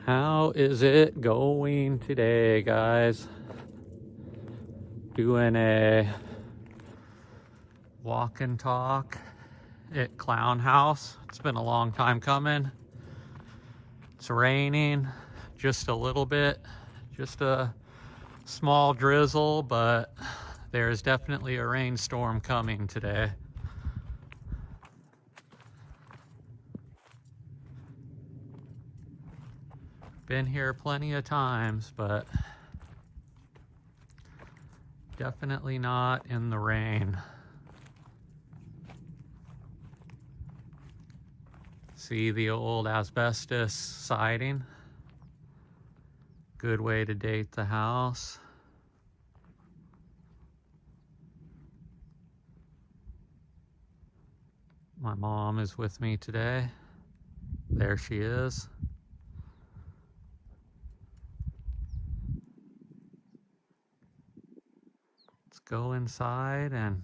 How is it going today, guys? Doing a walk and talk at Clown House. It's been a long time coming. It's raining just a little bit, just a small drizzle, but there's definitely a rainstorm coming today. Been here plenty of times, but definitely not in the rain. See the old asbestos siding. Good way to date the house. My mom is with me today. There she is. Let's go inside and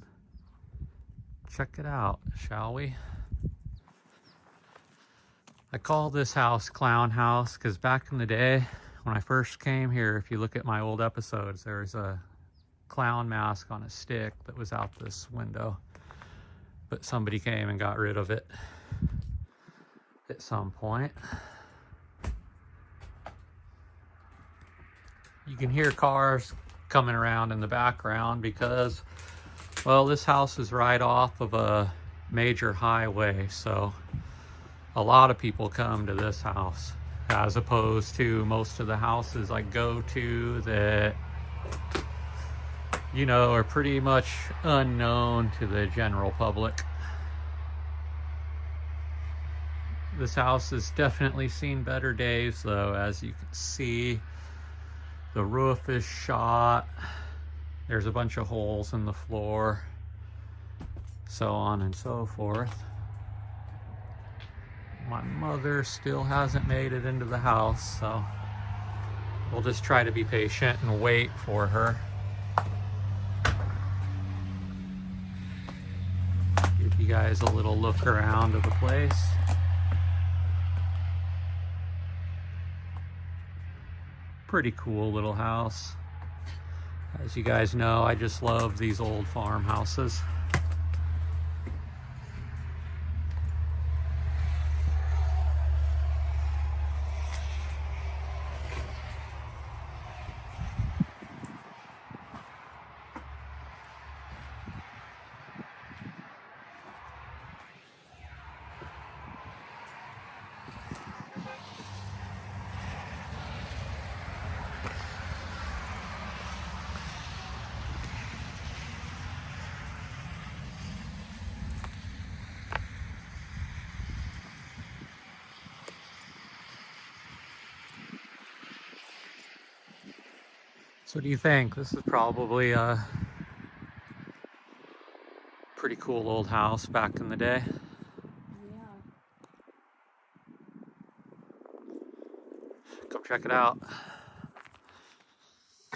check it out, shall we? I call this house Clown House because back in the day when I first came here, if you look at my old episodes, there's a clown mask on a stick that was out this window, but somebody came and got rid of it at some point. You can hear cars coming around in the background because, well, this house is right off of a major highway, so a lot of people come to this house as opposed to most of the houses I go to that, you know, are pretty much unknown to the general public. This house has definitely seen better days though. As you can see, the roof is shot. There's a bunch of holes in the floor, so on and so forth. My mother still hasn't made it into the house, so we'll just try to be patient and wait for her. Give you guys a little look around of the place. Pretty cool little house. As you guys know, I just love these old farmhouses. So what do you think? This is probably a pretty cool old house back in the day. Yeah. Come check it out.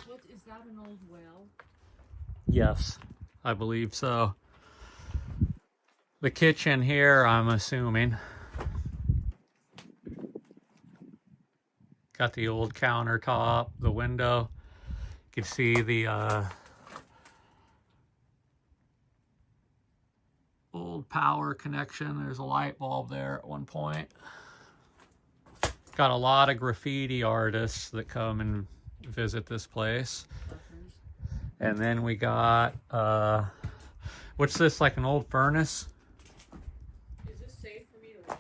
What is that, an old well? Yes, I believe so. The kitchen here, I'm assuming. Got the old countertop, the window. You can see the old power connection. There's a light bulb there at one point. Got a lot of graffiti artists that come and visit this place. And then we got, what's this, like an old furnace? Is this safe for me to walk?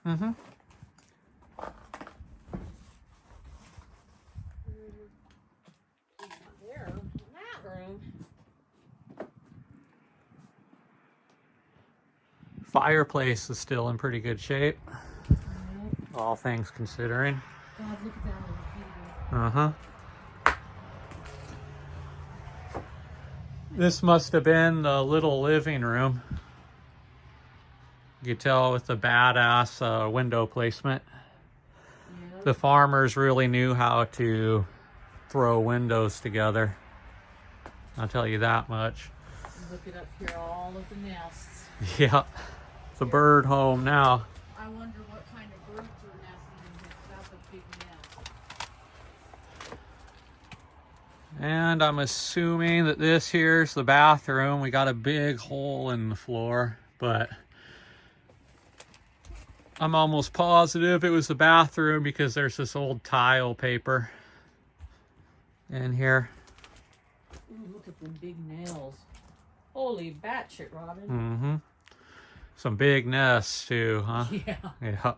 Mm-hmm. There, in that room. Fireplace is still in pretty good shape, all things considering. God, look at that. Uh-huh. This must have been the little living room. You could tell with the badass window placement. Yeah. The farmers really knew how to throw windows together. I'll tell you that much. Look it up here, all of the nests. Yeah, it's a bird home now. I wonder what kind of birds are nesting in here. That's a big nest. And I'm assuming that this here's the bathroom. We got a big hole in the floor, but I'm almost positive it was the bathroom because there's this old tile paper in here. Ooh, look at them big nails. Holy batshit, Robin. Mm-hmm. Some big nests too, huh? Yeah. Yeah.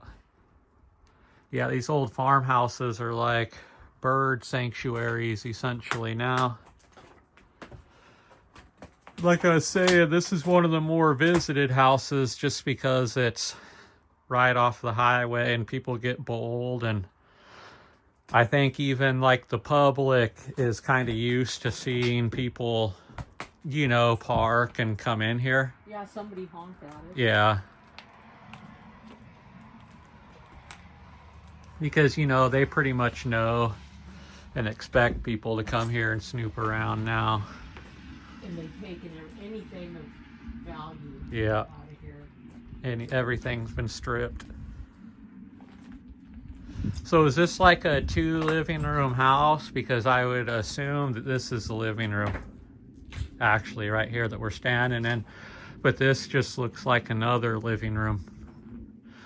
Yeah, these old farmhouses are like bird sanctuaries essentially now. Like I was saying, this is one of the more visited houses just because it's right off the highway and people get bold, and I think even like the public is kind of used to seeing people, you know, park and come in here. Yeah, somebody honked at it. Yeah. Because, you know, they pretty much know and expect people to come here and snoop around now. And they've taken anything of value Yeah. out of here. And everything's been stripped. So is this like a 2 living room house? Because I would assume that this is the living room. Actually, right here that we're standing in. But this just looks like another living room.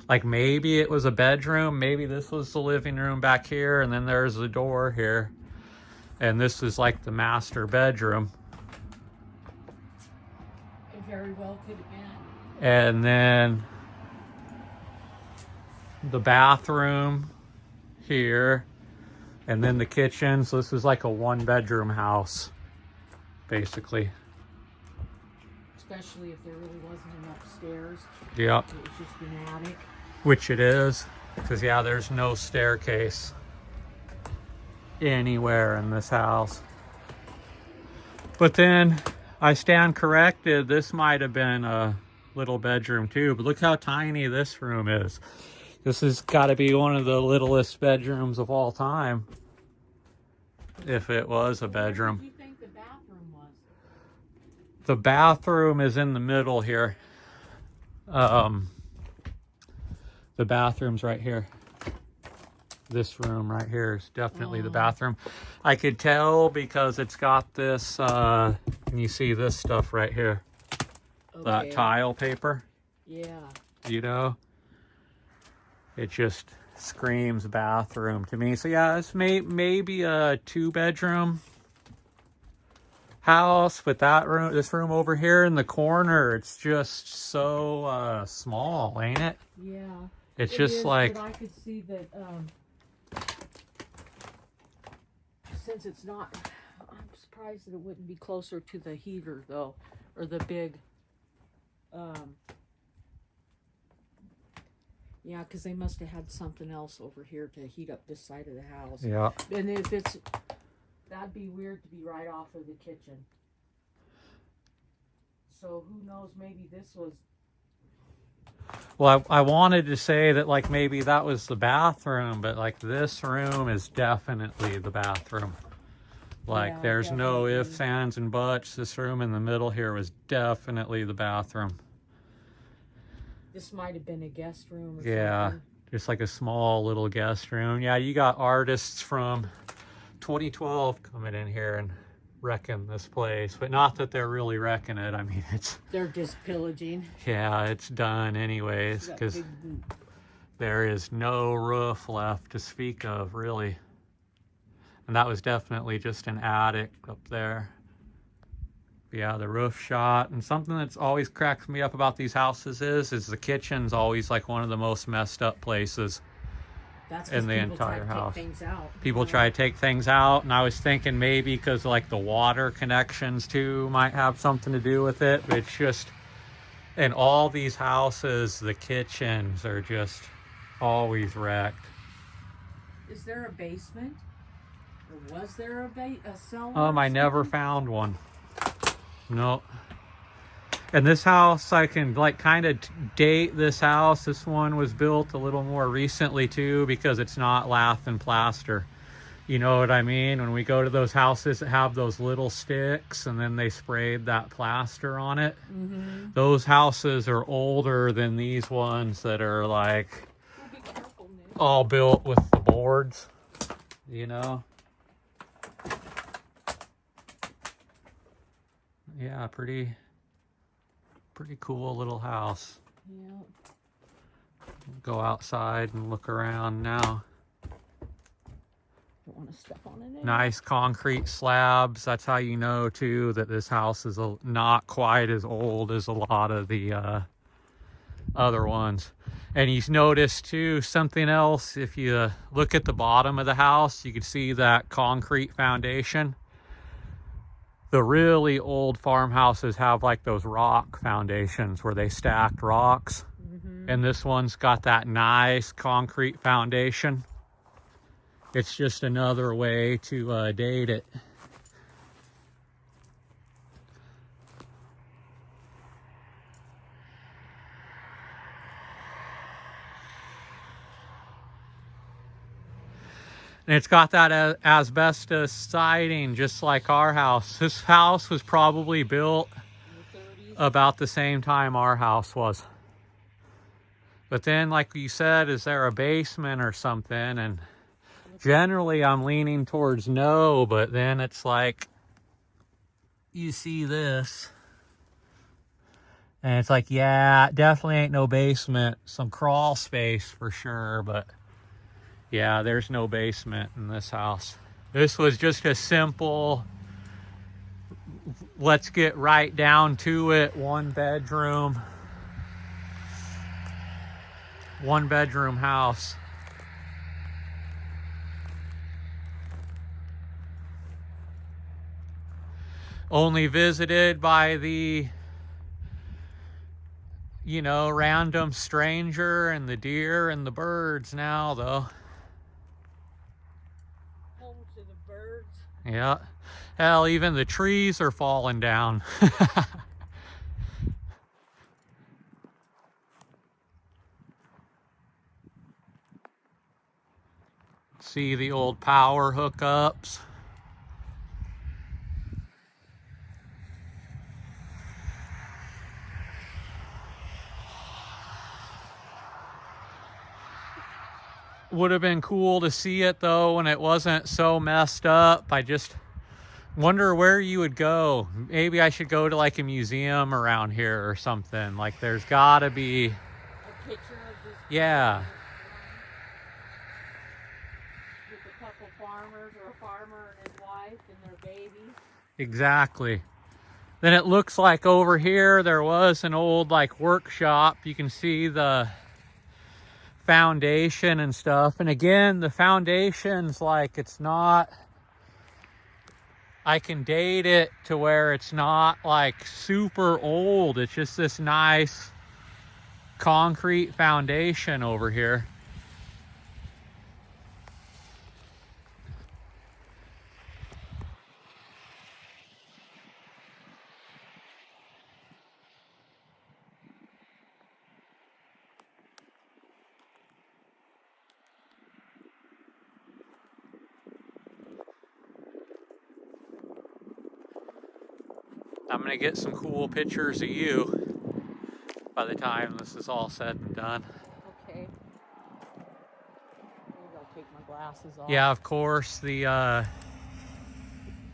Like maybe it was a bedroom. Maybe this was the living room back here. And then there's the door here. And this is like the master bedroom. It very well could have been. And then the bathroom here. And then the kitchen. So this is like a 1-bedroom house, basically. Especially if there really wasn't an upstairs. Yep. It was just an attic. Which it is. Because, yeah, there's no staircase anywhere in this house. But then I stand corrected. This might have been a little bedroom too. But look how tiny this room is. This has got to be one of the littlest bedrooms of all time. If it was a bedroom. What do you think the bathroom was? The bathroom is in the middle here. The bathroom's right here. This room right here is definitely the bathroom. I could tell because it's got this, and you see this stuff right here. That Okay. tile paper, Yeah. you know? It just screams bathroom to me. So yeah, it's maybe a 2-bedroom house, but that room, this room over here in the corner, it's just so small, ain't it? Yeah. It's It just is, like, but I could see that since it's not, I'm surprised that it wouldn't be closer to the heater though, or the big yeah, because they must have had something else over here to heat up this side of the house. yeah. And if it's, that'd be weird to be right off of the kitchen. So who knows, maybe this was. Well, I wanted to say that like maybe that was the bathroom, but like this room is definitely the bathroom. Like Yeah, there's no definitely. ifs, ands, and buts. This room in the middle here was definitely the bathroom. This might have been a guest room or Yeah, something. just like a small little guest room. Yeah, you got artists from 2012 coming in here and wrecking this place, but not that they're really wrecking it. I mean, it's, They're just pillaging. yeah, it's done anyways, That because big- there is no roof left to speak of, really. And that was definitely just an attic up there. Yeah, the roof shot. And something that's always cracks me up about these houses is the kitchen's always like one of the most messed up places. That's 'cause in the people try entire to house. Take things out. People try to take things out, and I was thinking maybe because like the water connections too might have something to do with it. But it's just, in all these houses, the kitchens are just always wrecked. Is there a basement? Or was there a cellar? I never found one. No. And this house, I can like kind of date this house. This one was built a little more recently too, because it's not lath and plaster. You know what I mean? When we go to those houses that have those little sticks and then they sprayed that plaster on it. Mm-hmm. Those houses are older than these ones that are like, Oh, be careful, Nick. all built with the boards, you know. Yeah, pretty cool little house. Yeah. Go outside and look around now. Don't want to step on it. Nice concrete slabs. That's how you know too that this house is not quite as old as a lot of the other ones. And you notice too something else. If you look at the bottom of the house, you can see that concrete foundation. The really old farmhouses have like those rock foundations where they stacked rocks. And this one's got that nice concrete foundation. It's just another way to date it. And it's got that asbestos siding, just like our house. This house was probably built about the same time our house was. But then, like you said, is there a basement or something? And generally I'm leaning towards no, but then it's like, you see this. And it's like, yeah, definitely ain't no basement. Some crawl space for sure, but yeah, there's no basement in this house. This was just a simple, let's get right down to it, one bedroom house. Only visited by the, you know, random stranger and the deer and the birds now, though. Home to the birds. Yeah. Hell, even the trees are falling down. See the old power hookups. Would have been cool to see it though when it wasn't so messed up. I just wonder where you would go. Maybe I should go to like a museum around here or something. Like there's gotta be A picture of this. yeah. With a couple farmers or a farmer and his wife and their baby. Exactly. Then it looks like over here there was an old like workshop. You can see the foundation and stuff. And again, the foundation's like, it's not, I can date it to where it's not like super old. It's just this nice concrete foundation over here. I'm gonna get some cool pictures of you by the time this is all said and done. Okay. Maybe I'll take my glasses off. Yeah, of course, the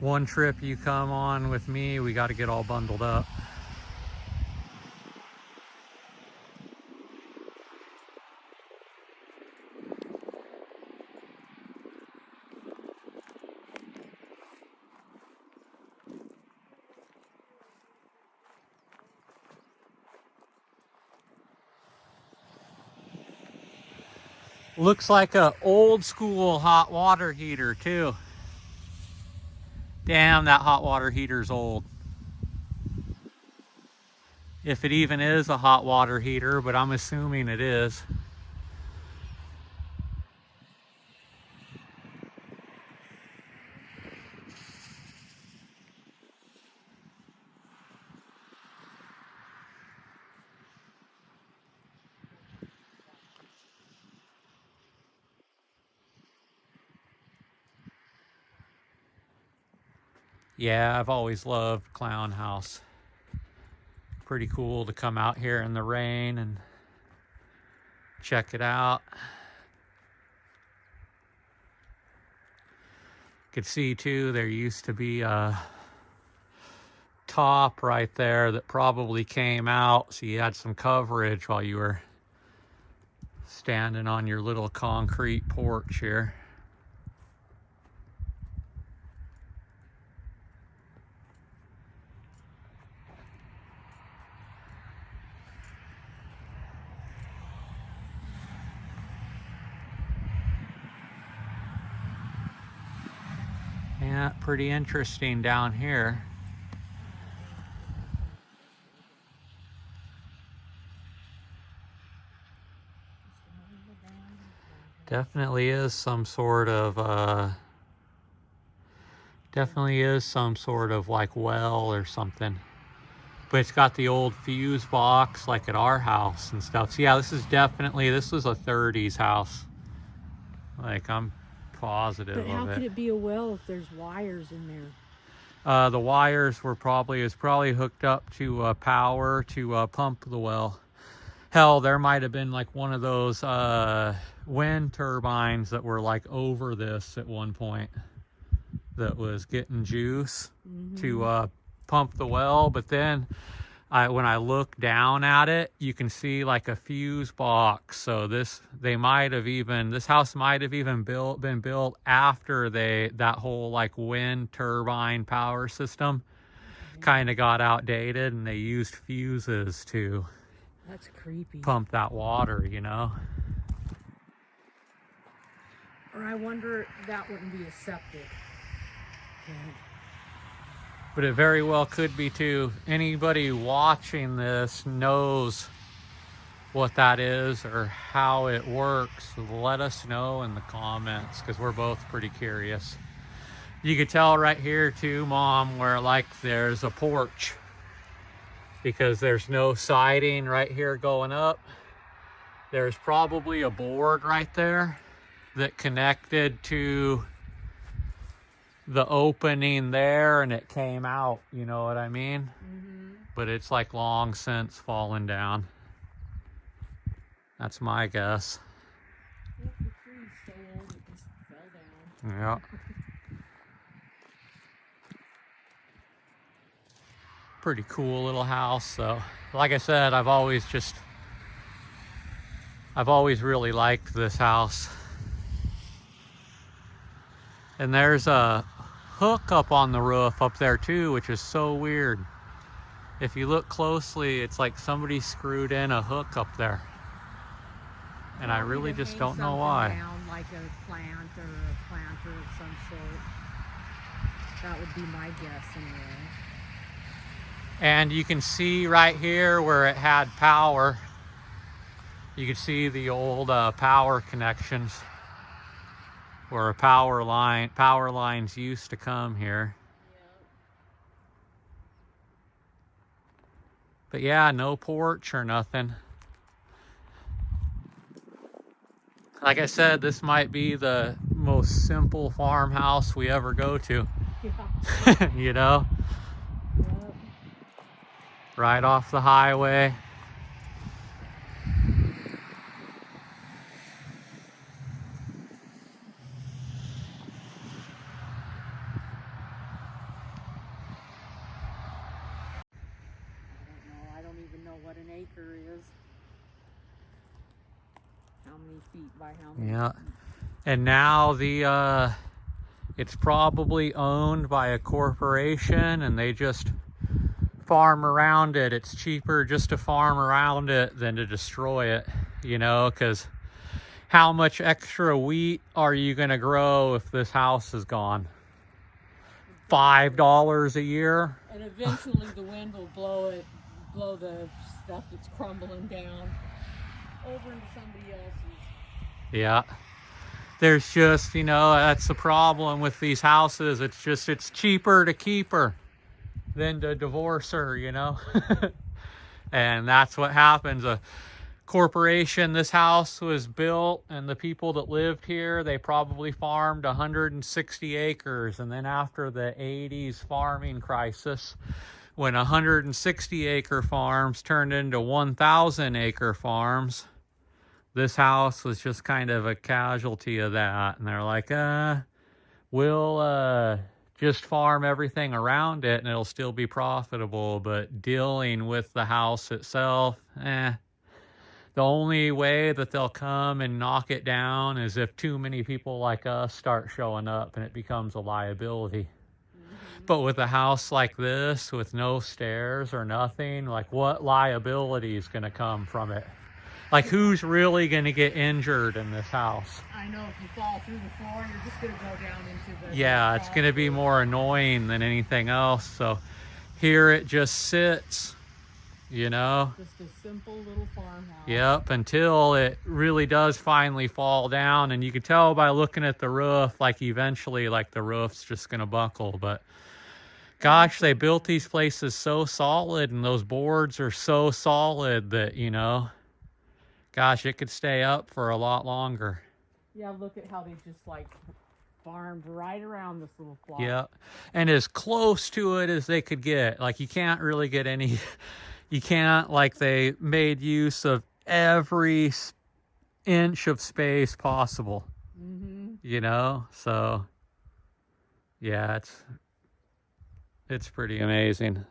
one trip you come on with me, we got to get all bundled up. Looks like a old school hot water heater too. Damn, that hot water heater's old. If it even is a hot water heater, but I'm assuming it is. Yeah, I've always loved Clown House. Pretty cool to come out here in the rain and check it out. could see too, there used to be a top right there that probably came out, so you had some coverage while you were standing on your little concrete porch here. Yeah, pretty interesting down here. Definitely is some sort of like well or something. But it's got the old fuse box like at our house and stuff. So yeah, this was a 30s house. Like, I'm positive But how of could it. it be a well if there's wires in there? The wires were probably hooked up to power to pump the well. Hell, there might have been like one of those wind turbines that were like over this at one point that was getting juice to pump the well. But then when I look down at it, you can see like a fuse box. So this house might have even been built after that whole like wind turbine power system kind of got outdated, and they used fuses to That's creepy. pump that water, you know. Or I wonder that wouldn't be a septic. Okay. But it very well could be too. Anybody watching this knows what that is or how it works, let us know in the comments, because we're both pretty curious. You could tell right here too, Mom, where like there's a porch, because there's no siding right here going up. There's probably a board right there that connected to the opening there, and it came out, you know what I mean? But it's like long since fallen down. That's my guess. Yep, the tree's so old it just fell down. Yeah. Pretty cool little house. So like I said, I've always really liked this house. And there's a hook up on the roof up there too, which is so weird. If you look closely, it's like somebody screwed in a hook up there. And I really just don't know why. Down like a plant or a planter of some sort. That would be my guess anyway. And you can see right here where it had power. You can see the old power connections where power lines used to come here. But yeah, no porch or nothing. Like I said, this might be the most simple farmhouse we ever go to. Yeah. You know? Yep. Right off the highway. I don't even know what an acre is. How many feet by how many? Yeah. And now it's probably owned by a corporation, and they just farm around it. It's cheaper just to farm around it than to destroy it, you know, because how much extra wheat are you going to grow if this house is gone? $5 a year? And eventually the wind will blow the stuff that's crumbling down over into somebody else's. Yeah. There's just, you know, that's the problem with these houses. It's cheaper to keep her than to divorce her, you know? And that's what happens. A corporation, this house was built, and the people that lived here, they probably farmed 160 acres. And then after the 80s farming crisis, when 160 acre farms turned into 1,000 acre farms, this house was just kind of a casualty of that. And they're like, we'll just farm everything around it and it'll still be profitable. But dealing with the house itself, the only way that they'll come and knock it down is if too many people like us start showing up and it becomes a liability. But with a house like this, with no stairs or nothing, like what liability is going to come from it? Like who's really going to get injured in this house? I know if you fall through the floor, you're just going to go down into the... Yeah, it's going to be more annoying than anything else. So here it just sits, you know? Just a simple little farmhouse. Yep, until it really does finally fall down. And you can tell by looking at the roof, like eventually like the roof's just going to buckle. But gosh, they built these places so solid and those boards are so solid that, you know, gosh, it could stay up for a lot longer. Yeah, look at how they just like farmed right around this little plot. Yeah, and as close to it as they could get. Like you can't really get any, you can't, like they made use of every inch of space possible, you know? So yeah, it's pretty amazing.